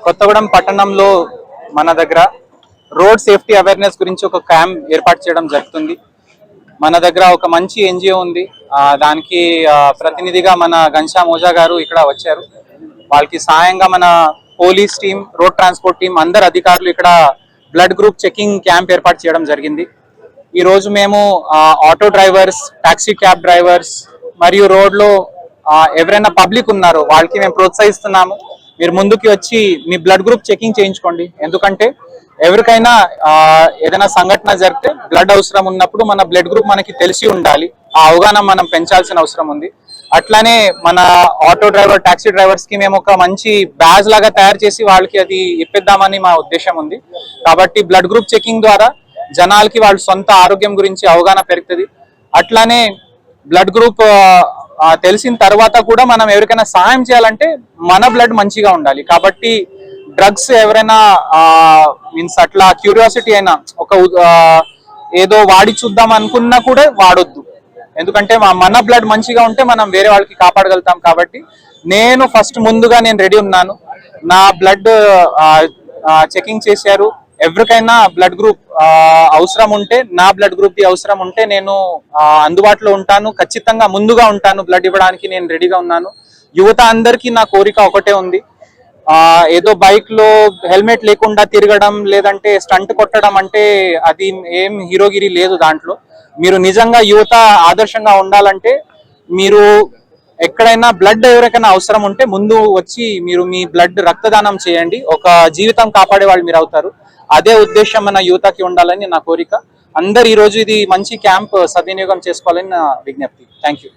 కొత్తగూడెం పట్టణంలో మన దగ్గర రోడ్ సేఫ్టీ అవేర్నెస్ గురించి ఒక క్యాంప్ ఏర్పాటు చేయడం జరుగుతుంది. మన దగ్గర ఒక మంచి ఎన్జిఓ ఉంది. దానికి ప్రతినిధిగా మన ఘనశ్యామ్ ఓజా గారు ఇక్కడ వచ్చారు. వాళ్ళకి సాయంగా మన police team, road transport team, అందరు అధికారులు ఇక్కడ బ్లడ్ గ్రూప్ చెకింగ్ క్యాంప్ ఏర్పాటు చేయడం జరిగింది. ఈ రోజు మేము auto drivers, taxi cab drivers మరియు రోడ్లో ఎవరైనా పబ్లిక్ ఉన్నారో వాళ్ళకి మేము ప్రోత్సహిస్తున్నాము. మీరు ముందుకి వచ్చి మీ బ్లడ్ గ్రూప్ చెకింగ్ చేయించుకోండి. ఎందుకంటే ఎవరికైనా ఏదైనా సంఘటన జరిగితే బ్లడ్ అవసరం ఉన్నప్పుడు మన బ్లడ్ గ్రూప్ మనకి తెలిసి ఉండాలి. ఆ అవగాహన మనం పెంచాల్సిన అవసరం ఉంది. అట్లానే మన ఆటో డ్రైవర్, టాక్సీ డ్రైవర్స్ కి మేము ఒక మంచి బ్యాజ్ లాగా తయారు చేసి వాళ్ళకి అది ఇప్పిద్దామని మా ఉద్దేశం ఉంది. కాబట్టి బ్లడ్ గ్రూప్ చెకింగ్ ద్వారా జనాలకి వాళ్ళ సొంత ఆరోగ్యం గురించి అవగాహన పెరుగుతుంది. అట్లానే బ్లడ్ గ్రూప్ తెలిసిన తర్వాత కూడా మనం ఎవరికైనా సహాయం చేయాలంటే మన బ్లడ్ మంచిగా ఉండాలి. కాబట్టి డ్రగ్స్ ఎవరైనా మీన్స్ అట్లా క్యూరియాసిటీ అయినా ఒక ఏదో వాడి చూద్దాం అనుకున్నా కూడా వాడొద్దు. ఎందుకంటే మన బ్లడ్ మంచిగా ఉంటే మనం వేరే వాళ్ళకి కాపాడగలుగుతాం. కాబట్టి నేను ఫస్ట్ ముందుగా నేను రెడీ ఉన్నాను. నా బ్లడ్ చెకింగ్ చేశారు. ఎవరికైనా బ్లడ్ గ్రూప్ అవసరం ఉంటే, నా బ్లడ్ గ్రూప్ ది అవసరం ఉంటే నేను అందుబాటులో ఉంటాను. ఖచ్చితంగా ముందుగా ఉంటాను. బ్లడ్ ఇవ్వడానికి నేను రెడీగా ఉన్నాను. యువత అందరికీ నా కోరిక ఒకటే ఉంది. ఏదో బైక్ లో హెల్మెట్ లేకుండా తిరగడం, లేదంటే స్టంట్ కొట్టడం అంటే అది ఏం హీరోగిరి లేదు దాంట్లో. మీరు నిజంగా యువత ఆదర్శంగా ఉండాలంటే మీరు ఎక్కడైనా బ్లడ్ ఎవరికైనా అవసరం ఉంటే ముందు వచ్చి మీరు మీ బ్లడ్ రక్తదానం చేయండి. ఒక జీవితం కాపాడే వాళ్ళు మీరు అవుతారు. అదే ఉద్దేశం మన యువతకి ఉండాలని నా కోరిక. అందరు ఈ రోజు ఇది మంచి క్యాంప్ సద్వినియోగం చేసుకోవాలని నా విజ్ఞప్తి. Thank you.